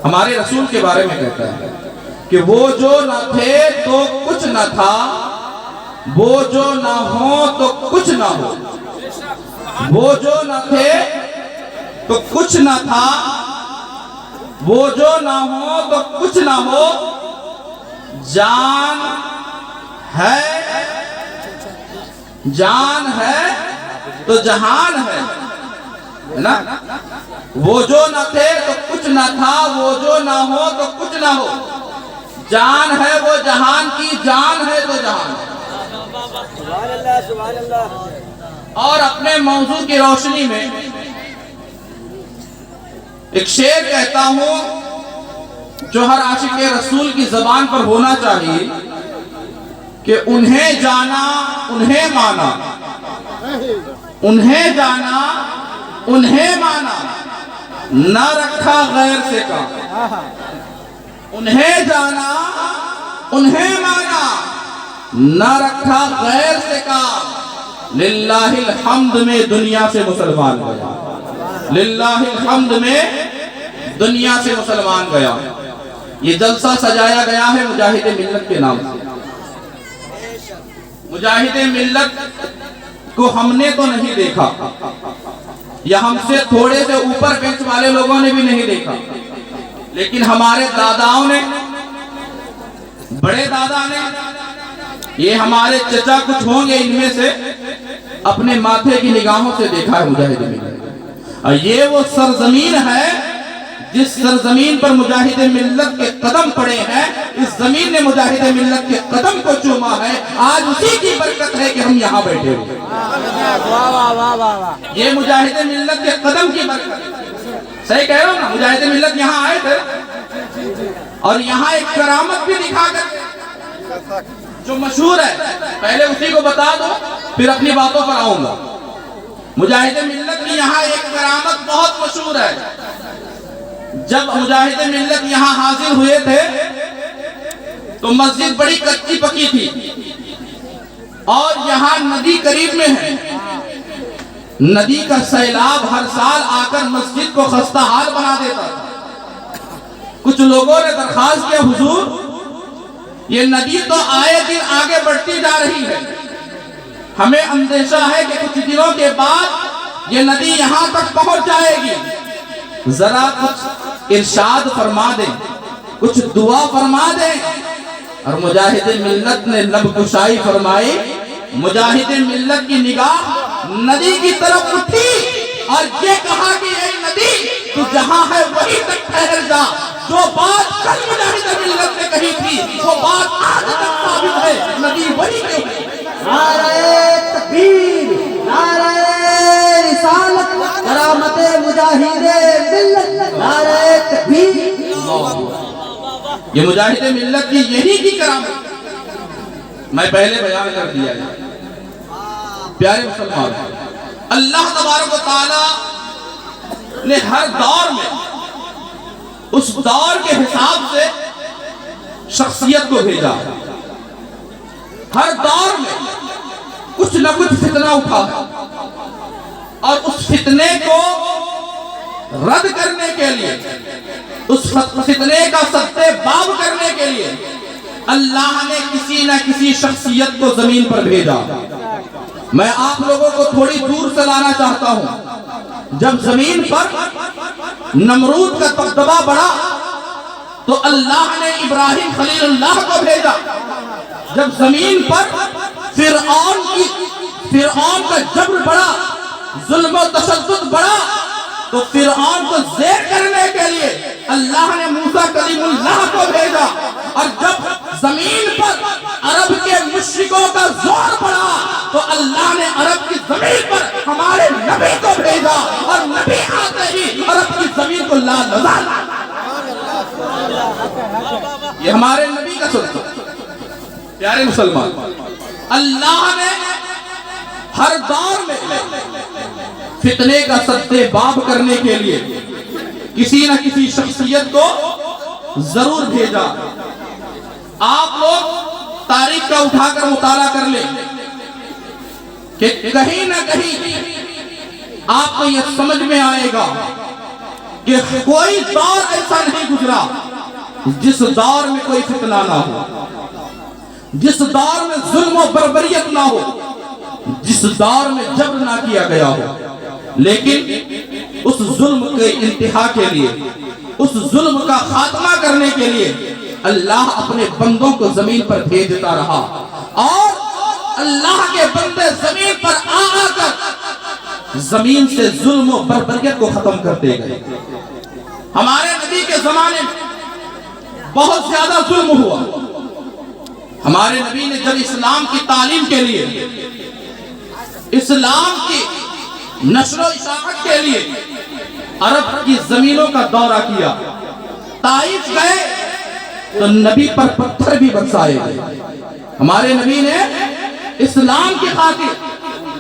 ہمارے رسول کے بارے میں کہتا ہے کہ وہ جو نہ تھے تو کچھ نہ تھا، وہ جو نہ ہو تو کچھ نہ ہو، وہ جو نہ تھے تو کچھ نہ تھا، وہ جو نہ ہو تو کچھ نہ ہو، جان ہے تو جہان ہے نا؟ وہ جو نہ تھے تو کچھ نہ تھا، وہ جو نہ ہو تو کچھ نہ ہو، جان ہے وہ جہان کی، جان ہے تو جہان ہے۔ سبحان اللہ۔ اور اپنے موضوع کی روشنی میں ایک شعر کہتا ہوں جو ہر عاشق رسول کی زبان پر ہونا چاہیے کہ انہیں جانا انہیں مانا، انہیں جانا انہیں مانا، نہ رکھا غیر سے کام۔ انہیں جانا انہیں مانا، نہ رکھا غیر سے کام۔ للہ الحمد میں دنیا سے مسلمان گیا، للہ الحمد میں دنیا سے مسلمان گیا۔ یہ جلسہ سجایا گیا ہے مجاہد ملت کے نام سے۔ مجاہد ملت کو ہم نے تو نہیں دیکھا، یا ہم سے تھوڑے سے اوپر بینچ والے لوگوں نے بھی نہیں دیکھا، لیکن ہمارے داداؤں نے، بڑے دادا نے، یہ ہمارے چچا کچھ ہوں گے ان میں سے، اپنے ماتھے کی نگاہوں سے دیکھا ہے مجاہد ملت۔ اور یہ وہ سرزمین ہے جس سرزمین پر مجاہد ملت کے قدم پڑے ہیں، اس زمین نے مجاہد ملت کے قدم کو چوما ہے۔ آج اسی کی برکت ہے کہ ہم یہاں بیٹھے ہوئے۔ یہ مجاہد ملت کے قدم کی برکت۔ صحیح کہہ رہا ہوں نا؟ مجاہد ملت یہاں آئے تھے اور یہاں ایک کرامت بھی دکھا کر جو مشہور ہے، پہلے اسی کو بتا دو پھر اپنی باتوں پر آؤں گا۔ مجاہد ملت کی یہاں ایک کرامت بہت مشہور ہے۔ جب مجاہد ملت یہاں حاضر ہوئے تھے تو مسجد بڑی کچی پکی تھی اور یہاں ندی قریب میں ہے۔ ندی کا سیلاب ہر سال آ کر مسجد کو خستہ حال بنا دیتا۔ کچھ لوگوں نے درخواست کیا، حضور یہ ندی تو آئے دن آگے بڑھتی جا رہی ہے، ہمیں اندیشہ ہے کہ کچھ دنوں کے بعد یہ ندی یہاں تک پہنچ جائے گی، ذرا کچھ ارشاد فرما دیں، کچھ دعا فرما دیں۔ اور مجاہد ملت نے لب کشائی فرمائی۔ مجاہد ملت کی نگاہ ندی کی طرف اٹھی اور یہ کہا کہ اے ندی تو جہاں ہے وہیں تک ٹھہر جا۔ جو بات کل مجاہد ملت نے کہی تھی وہ بات آج تک ثابت ہے، ندی وہی کیوں ہے۔ نعرہ تکبیر، نعرہ رسالت، کرامت مجاہد ملت، نعرہ تکبیر۔ یہ مجاہد ملت کی یہی کی کرامت میں پہلے بیان کر دیا ہے۔ پیارے مسلمان، اللہ تبارک و تعالی نے ہر دور میں اس دور کے حساب سے شخصیت کو بھیجا۔ ہر دور میں کچھ نہ کچھ فتنہ اٹھا ہے اور اس فتنے کو رد کرنے کے لیے، اس فتنے کا سدے باب کرنے کے لیے اللہ نے کسی نہ کسی شخصیت کو زمین پر بھیجا۔ میں آپ لوگوں کو تھوڑی دور سے لانا چاہتا ہوں۔ جب زمین پر نمرود کا دبدبہ بڑھا تو اللہ نے ابراہیم خلیل اللہ کو بھیجا۔ جب زمین پر فرعون کا جبر بڑھا، ظلم و تشدد بڑھا، تو فرعون کو زیر کرنے کے لیے اللہ نے موسیٰ کلیم اللہ کو بھیجا۔ اور جب زمین پر عرب کے مشرکوں کا زور بڑھا تو اللہ نے عرب کی زمین پر ہمارے نبی کو بھیجا، اور نبی آتے ہی عرب کی زمین کو لال لزال۔ یہ ہمارے نبی کا سلطہ۔ پیارے مسلمان، اللہ نے ہر دور میں فتنے کا سدے باب کرنے کے لیے کسی نہ کسی شخصیت کو ضرور بھیجا۔ آپ لوگ تاریخ کا اٹھا کر مطالعہ کر لیں کہ کہیں نہ کہیں آپ کو یہ سمجھ میں آئے گا کہ کوئی دور ایسا نہیں گزرا جس دور میں کوئی فتنہ نہ ہو، جس دور میں ظلم و بربریت نہ ہو، جس دور میں جبر نہ کیا گیا ہو، لیکن اس ظلم کے انتہا کے لیے، اس ظلم کا خاتمہ کرنے کے لیے اللہ اپنے بندوں کو زمین پر بھیجتا رہا، اور اللہ کے بندے زمین پر آ کر زمین سے ظلم و بربریت کو ختم کرتے گئے۔ ہمارے نبی کے زمانے میں بہت زیادہ ظلم ہوا۔ ہمارے نبی نے جب اسلام کی تعلیم کے لیے، اسلام کی نشر و اشاعت کے لیے عرب کی زمینوں کا دورہ کیا، طائف گئے تو نبی پر پتھر بھی برسائے گئے۔ ہمارے نبی نے اسلام کی خاطر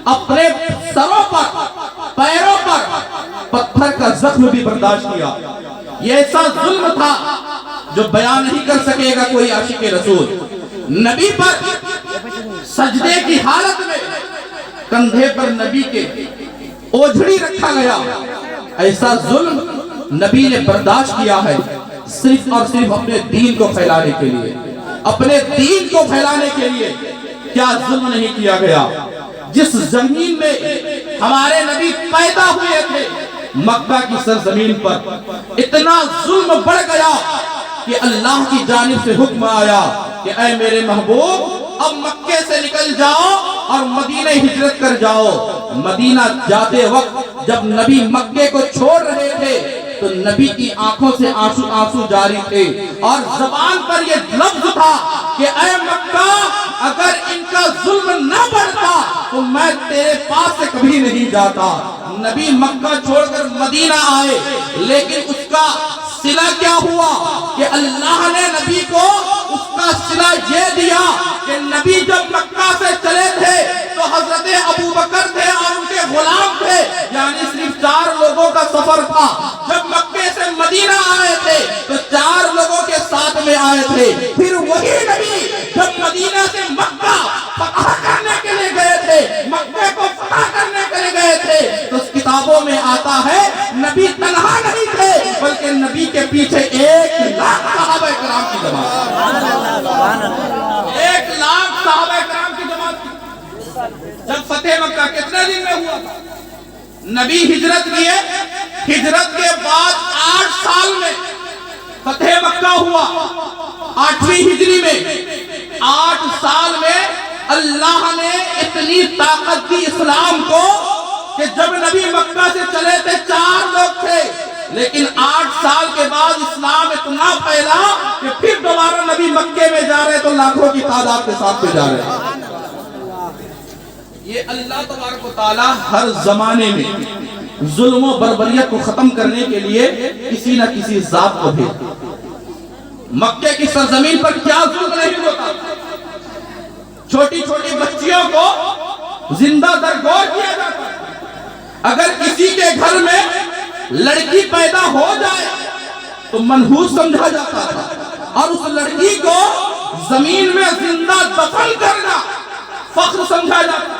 اپنے سروں پر، پیروں پر پتھر کا زخم بھی برداشت کیا۔ یہ ایسا ظلم تھا جو بیان نہیں کر سکے گا کوئی عاشق رسول۔ نبی پر سجدے کی حالت میں کندھے پر نبی کے اوجھڑی رکھا گیا۔ ایسا ظلم نبی نے برداشت کیا ہے صرف اور صرف اپنے دین کو پھیلانے کے لیے، اپنے دین کو پھیلانے کے لیے۔ کیا ظلم نہیں کیا گیا؟ جس زمین میں ہمارے نبی پیدا ہوئے تھے، مکہ کی سرزمین پر اتنا ظلم بڑھ گیا کہ اللہ کی جانب سے حکم آیا کہ اے میرے محبوب، اب مکے سے نکل جاؤ اور مدینہ ہجرت کر جاؤ۔ مدینہ جاتے وقت جب نبی مکے کو چھوڑ رہے تھے تو نبی کی آنکھوں سے آنسو جاری تھے، اور زبان پر یہ لفظ تھا کہ اے مکہ، اگر ان کا ظلم نہ بڑھتا تو میں تیرے پاس سے کبھی نہیں جاتا۔ نبی مکہ چھوڑ کر مدینہ آئے، لیکن اس کا صلہ کیا ہوا کہ اللہ نے نبی کو اس کا صلہ یہ دیا کہ نبی جب مکہ سے چلے تھے تو حضرت ابوبکر تھے اور ان کے غلام تھے، یعنی صرف 4 لوگوں کا سفر تھا۔ جب مکے سے مدینہ آئے تھے تو 4 لوگوں کے ساتھ میں آئے تھے۔ پھر وہی نبی جب مدینہ سے مکہ فتح کرنے کے لیے گئے تھے، مکے کو فتح کرنے کے لیے گئے تھے، تو اس کتابوں میں آتا ہے نبی تنہا نہیں تھے بلکہ نبی کے پیچھے 1 لاکھ صحابہ کرام کی جماعت، 1 لاکھ صحابہ کرام کی جماعت تھی۔ جب فتح مکہ کتنے دن میں ہوا تھا؟ نبی ہجرت کیے، ہجرت کے بعد 8 سال میں فتح مکہ ہوا۔ 8ویں ہجری میں 8 سال میں اللہ نے اتنی طاقت دی اسلام کو کہ جب نبی مکہ سے چلے تھے 4 لوگ تھے، لیکن 8 سال کے بعد اسلام اتنا پھیلا کہ پھر دوبارہ نبی مکے میں جا رہے تو لاکھوں کی تعداد کے ساتھ میں جا رہے۔ یہ اللہ تبارک و تعالی ہر زمانے میں ظلم و بربریت کو ختم کرنے کے لیے کسی نہ کسی ذات کو بھیجتا۔ مکے کی سرزمین پر کیا ظلم نہیں ہوتا؟ چھوٹی چھوٹی بچیوں کو زندہ درگور کیا جاتا۔ اگر کسی کے گھر میں لڑکی پیدا ہو جائے تو منحوس سمجھا جاتا تھا، اور اس لڑکی کو زمین میں زندہ دفن کرنا فخر سمجھا جاتا،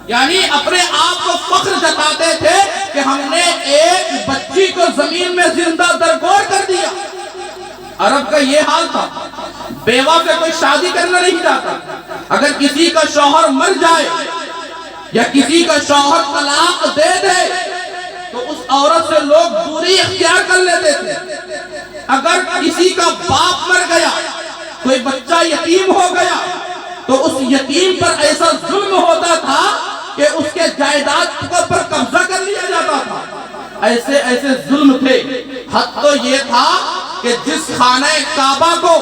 یعنی اپنے آپ کو فخر جتاتے تھے کہ ہم نے ایک بچی کو زمین میں زندہ درگور کر دیا۔ عرب کا یہ حال تھا، بیوہ سے کوئی شادی کرنا نہیں چاہتا۔ اگر کسی کا شوہر مر جائے یا کسی کا شوہر طلاق دے دے تو اس عورت سے لوگ دوری اختیار کر لیتے تھے۔ اگر کسی کا باپ مر گیا، کوئی بچہ یتیم ہو گیا، تو اس یتیم پر ایسا ظلم ہوتا تھا کہ اس کے جائیداد پر قبضہ کر لیا جاتا تھا۔ ایسے ایسے ظلم تھے، حد تو یہ تھا کہ جس خانہ کعبہ کو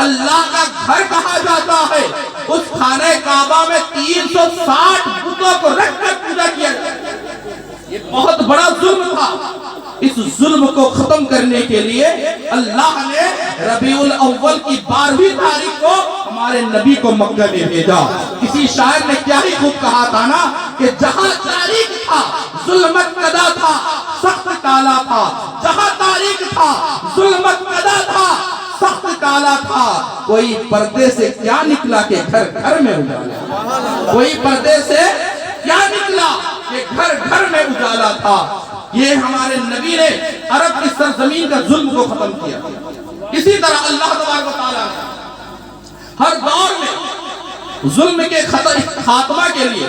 اللہ کا گھر کہا جاتا ہے، اس خانہ کعبہ میں 360 بتوں کو رکھ کر پوجا کیا جاتا۔ یہ بہت بڑا ظلم تھا۔ اس ظلم کو ختم کرنے کے لیے اللہ نے ربیع الاول کی 12ویں تاریخ کو ہمارے نبی کو مکہ میں بھیجا۔ کسی شاعر نے کیا ہی خوب کہا تھا نا کہ جہاں تاریخ تھا ظلمت قدا تھا، سخت کالا تھا۔ جہاں تاریخ تھا ظلمت قدا تھا، سخت کالا تھا۔ کوئی پردے سے کیا نکلا کہ گھر گھر میں اجالا، کوئی پردے سے کیا نکلا کہ گھر گھر میں اجالا تھا۔ یہ ہمارے نبی نے عرب کی سرزمین کا ظلم کو ختم کیا. اسی طرح اللہ تبارک و تعالیٰ نے ہر دور میں ظلم کے خاتمہ کے لیے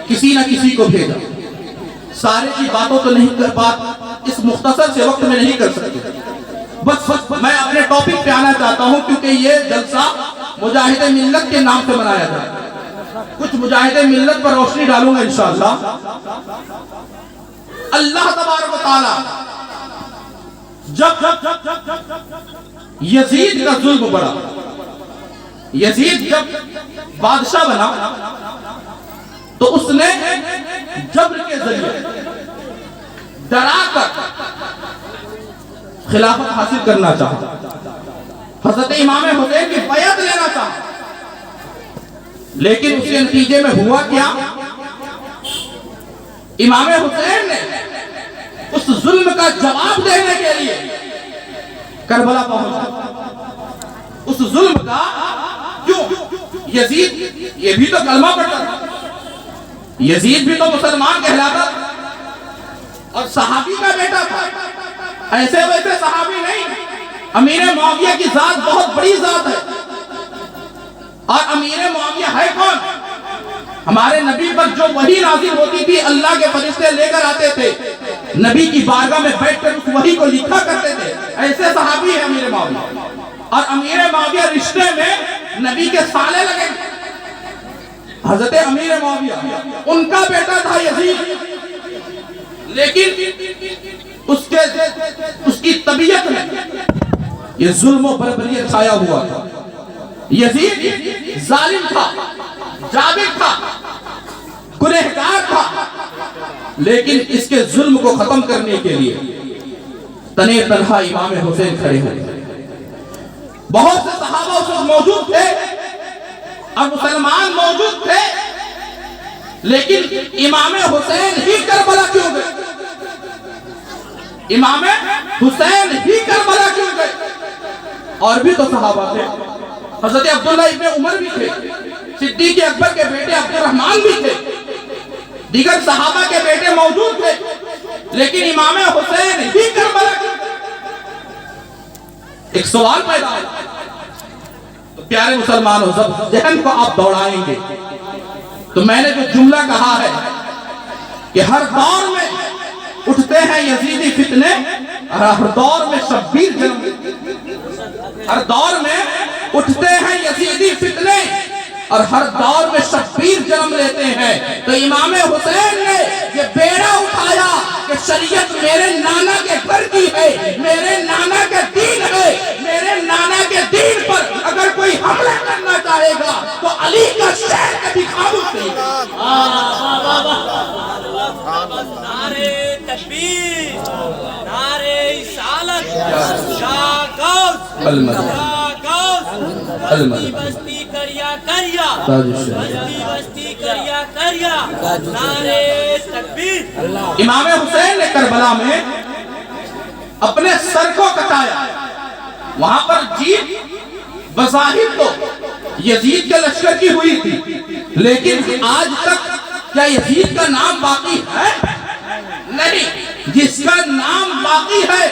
کسی نہ کسی کو بھیجا. سارے کی باتوں تو نہیں کر بات اس مختصر سے وقت میں نہیں کر سکتے. بس میں اپنے ٹاپک پہ آنا چاہتا ہوں کیونکہ یہ جلسہ مجاہد ملت کے نام سے منایا جائے. کچھ مجاہد ملت پر روشنی ڈالوں گا انشاءاللہ. اللہ تبارک و تعالیٰ جب یزید کا ظلم بڑھا، یزید جب بادشاہ بنا تو اس نے جبر کے ذریعے ڈرا کر خلافت حاصل کرنا چاہا. حضرت امام حسین کی بیعت لینا چاہا، لیکن اس کے نتیجے میں ہوا کیا؟ امام حسین نے اس ظلم کا جواب دینے کے لیے کربلا پہنچا. اس ظلم کا کیوں؟ یزید یہ بھی تو کلمہ پڑھتا تھا، یزید بھی تو مسلمان کہلاتا تھا اور صحابی کا بیٹا تھا. ایسے ویسے صحابی نہیں. امیر معاویہ کی ذات بہت بڑی ذات ہے. اور امیر معاویہ ہے کون؟ ہمارے نبی پر جو وحی نازل ہوتی تھی اللہ کے فرشتے لے کر آتے تھے، نبی کی بارگاہ میں بیٹھ کر اس وحی کو لکھا کرتے تھے. ایسے صحابی ہے امیر معاویہ. اور امیر معاویہ رشتے میں نبی کے سالے لگے. حضرت امیر معاویہ ان کا بیٹا تھا یزید، لیکن اس کی طبیعت میں یہ ظلم و بربریت چھایا ہوا تھا. یزید ظالم تھا، جابر تھا، گنہگار تھا، لیکن اس کے ظلم کو ختم کرنے کے لیے تنے تنہا امام حسین کھڑے ہوئے. بہت سے صحابہ اس وقت موجود تھے اور مسلمان موجود تھے، لیکن امام حسین ہی کربلا کیوں گئے؟ امام حسین ہی کربلا کیوں گئے؟ اور بھی تو صحابہ تھے. حضرت عبداللہ ابن عمر بھی تھے، صدیق اکبر کے بیٹے عبد الرحمن بھی تھے، دیگر صحابہ کے بیٹے موجود تھے، لیکن امام حسین ہی کربلا کیوں گئے؟ ایک سوال پیدا ہے. تو پیارے مسلمانوں، جب ذہن کو آپ دوڑائیں گے تو میں نے جو جملہ کہا ہے کہ ہر دور میں اٹھتے ہیں یزیدی فتنے اور ہر دور میں شبیر ہر دور میں اٹھتے ہیں یزیدی فتنے اور ہر دور میں شبیر جنم لیتے ہیں. تو امام حسین نے یہ بیڑا اٹھایا کہ شریعت میرے نانا کے گھر کی ہے، میرے نانا کے دین ہے. میرے نانا کے دین پر اگر کوئی حملہ کرنا چاہے گا تو علی کا شہر کبھی خاموش نہیں. نعرے تکبیر، نعرے رسالت، شاہ غوث، بستی بستی کریا کریا، بستی بستی کریا کریا، نعرے تکبیر. امام حسین نے کربلا میں اپنے سر کو کٹایا. وہاں پر جیت بظاہر تو یزید کے لشکر کی ہوئی تھی، لیکن آج تک کیا یزید کا نام باقی ہے؟ نہیں. جس کا نام باقی ہے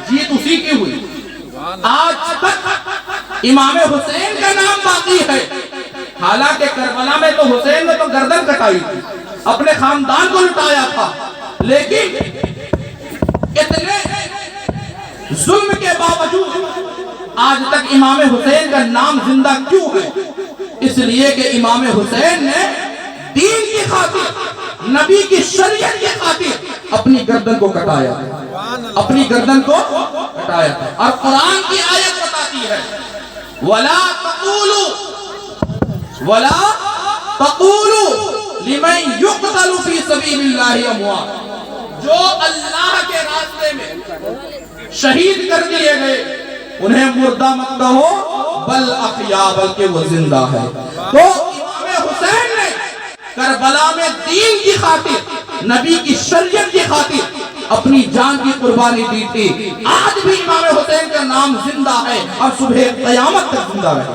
جیت اسی کی ہوئی. آج تک امام حسین کا نام باقی ہے. حالانکہ کربلا میں تو حسین نے تو گردن کٹائی تھی، اپنے خاندان کو لٹایا تھا، لیکن اتنے ظلم کے باوجود آج تک امام حسین کا نام زندہ کیوں ہے؟ اس لیے کہ امام حسین نے دین کی خاطر، نبی کی شریعت کی خاطر اپنی گردن کو کٹایا، اپنی گردن کو کٹایا. اور قرآن کی آیت بتاتی ہے وَلَا تَقُولُوا لِمَنْ يُقْتَلُ فِي سَبِيلِ اللَّهِ أَمْوَاتٌ. جو اللہ کے راستے میں شہید کر دیے گئے انہیں مردہ مت کہو بل احیاء، بلکہ وہ زندہ ہے. تو امام حسین نے کربلا میں دین کی خاطر، نبی کی شریعت کی خاطر اپنی جان کی قربانی دی تھی. آج بھی امام حسین کا نام زندہ ہے اور صبح قیامت تک زندہ رہے.